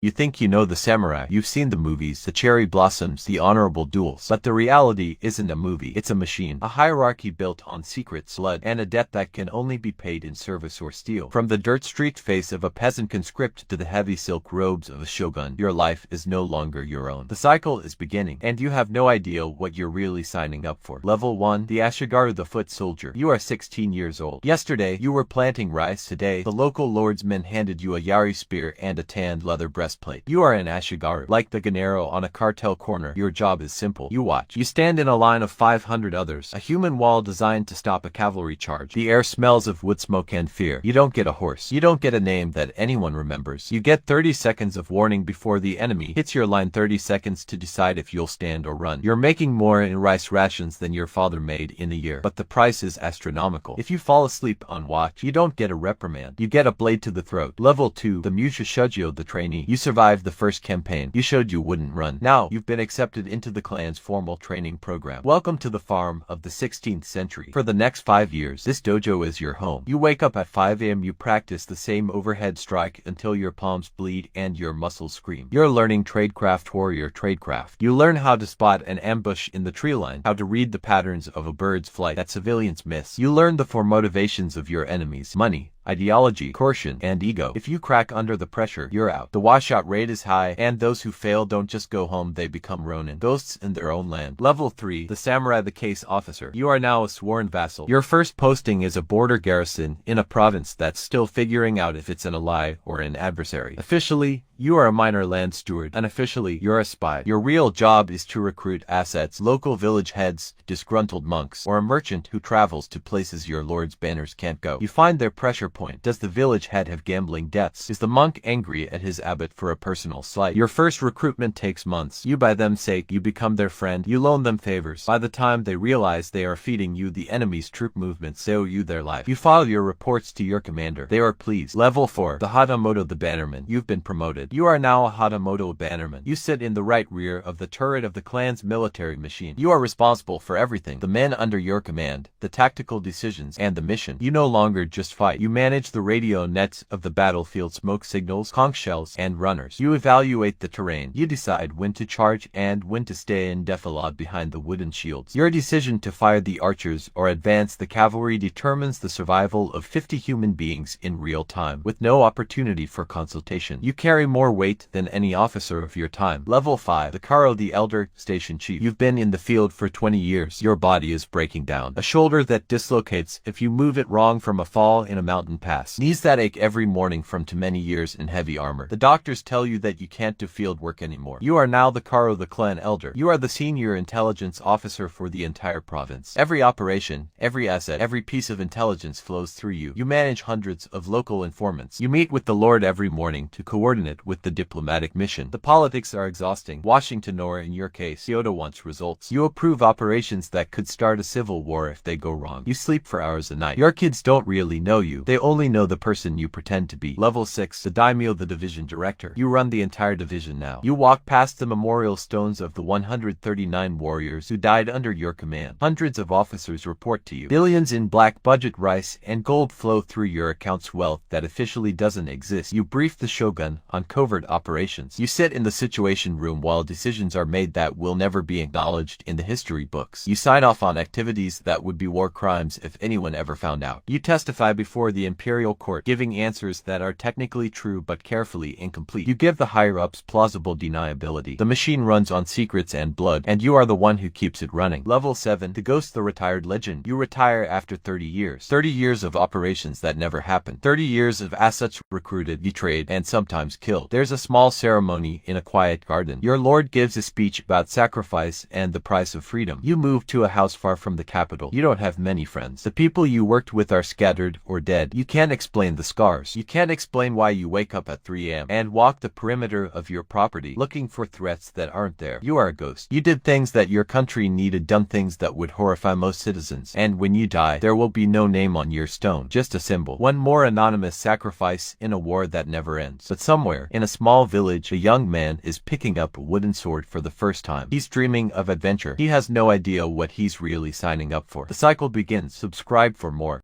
You think you know the samurai, you've seen the movies, the cherry blossoms, the honorable duels. But the reality isn't a movie, it's a machine. A hierarchy built on secrets, blood, and a debt that can only be paid in service or steel. From the dirt street face of a peasant conscript to the heavy silk robes of a shogun, your life is no longer your own. The cycle is beginning, and you have no idea what you're really signing up for. Level 1. The Ashigaru, the foot soldier. You are 16 years old. Yesterday, you were planting rice. Today, the local lordsman handed you a yari spear and a tanned leather breastplate. You are an Ashigaru. Like the Ganero on a cartel corner, your job is simple. You watch. You stand in a line of 500 others, a human wall designed to stop a cavalry charge. The air smells of wood smoke and fear. You don't get a horse. You don't get a name that anyone remembers. You get 30 seconds of warning before the enemy hits your line, 30 seconds to decide if you'll stand or run. You're making more in rice rations than your father made in a year, but the price is astronomical. If you fall asleep on watch, you don't get a reprimand. You get a blade to the throat. Level 2. The Musha Shujyo, the trainee. You survived the first campaign. You showed you wouldn't run. Now, you've been accepted into the clan's formal training program. Welcome to the farm of the 16th century. For the next 5 years, this dojo is your home. You wake up at 5 a.m. You practice the same overhead strike until your palms bleed and your muscles scream. You're learning tradecraft, warrior tradecraft. You learn how to spot an ambush in the tree line, how to read the patterns of a bird's flight that civilians miss. You learn the four motivations of your enemies: money, ideology, coercion, and ego. If you crack under the pressure, you're out. The washout rate is high, and those who fail don't just go home, they become ronin, ghosts in their own land. Level 3. The samurai, the case officer. You are now a sworn vassal. Your first posting is a border garrison in a province that's still figuring out if it's an ally or an adversary. Officially, you are a minor land steward. Unofficially, you're a spy. Your real job is to recruit assets, local village heads, disgruntled monks, or a merchant who travels to places your lord's banners can't go. You find their pressure point. Does the village head have gambling debts? Is the monk angry at his abbot for a personal slight? Your first recruitment takes months. You buy them sake, you become their friend, you loan them favors. By the time they realize they are feeding you the enemy's troop movements, they owe you their life. You file your reports to your commander. They are pleased. Level 4. The Hatamoto, the bannerman. You've been promoted. You are now a Hatamoto bannerman. You sit in the right rear of the turret of the clan's military machine. You are responsible for everything: the men under your command, the tactical decisions, and the mission. You no longer just fight. You manage the radio nets of the battlefield, smoke signals, conch shells, and runners. You evaluate the terrain. You decide when to charge and when to stay in defilade behind the wooden shields. Your decision to fire the archers or advance the cavalry determines the survival of 50 human beings in real time, with no opportunity for consultation. You carry more weight than any officer of your time. Level 5. The Karo, the elder station chief. You've been in the field for 20 years. Your body is breaking down. A shoulder that dislocates if you move it wrong from a fall in a mountain pass. Knees that ache every morning from too many years in heavy armor. The doctors tell you that you can't do field work anymore. You are now the Karo, the clan elder. You are the senior intelligence officer for the entire province. Every operation, every asset, every piece of intelligence flows through you. You manage hundreds of local informants. You meet with the Lord every morning to coordinate with the diplomatic mission. The politics are exhausting. Washington, or in your case, Kyoto, wants results. You approve operations that could start a civil war if they go wrong. You sleep for hours a night. Your kids don't really know you. They only know the person you pretend to be. Level 6. The daimyo, the division director. You run the entire division now. You walk past the memorial stones of the 139 warriors who died under your command. Hundreds of officers report to you. Billions in black budget rice and gold flow through your accounts, wealth that officially doesn't exist. You brief the shogun on covert operations. You sit in the situation room while decisions are made that will never be acknowledged in the history books. You sign off on activities that would be war crimes if anyone ever found out. You testify before the imperial court, giving answers that are technically true but carefully incomplete. You give the higher-ups plausible deniability. The machine runs on secrets and blood, and you are the one who keeps it running. Level 7. The ghost, the retired legend. You retire after 30 years. 30 years of operations that never happened. 30 years of assets recruited, betrayed, and sometimes killed. There's a small ceremony in a quiet garden. Your lord gives a speech about sacrifice and the price of freedom. You move to a house far from the capital. You don't have many friends. The people you worked with are scattered or dead. You can't explain the scars. You can't explain why you wake up at 3 a.m. and walk the perimeter of your property looking for threats that aren't there. You are a ghost. You did things that your country needed, done things that would horrify most citizens. And when you die, there will be no name on your stone, just a symbol. One more anonymous sacrifice in a war that never ends. But somewhere, in a small village, a young man is picking up a wooden sword for the first time. He's dreaming of adventure. He has no idea what he's really signing up for. The cycle begins. Subscribe for more.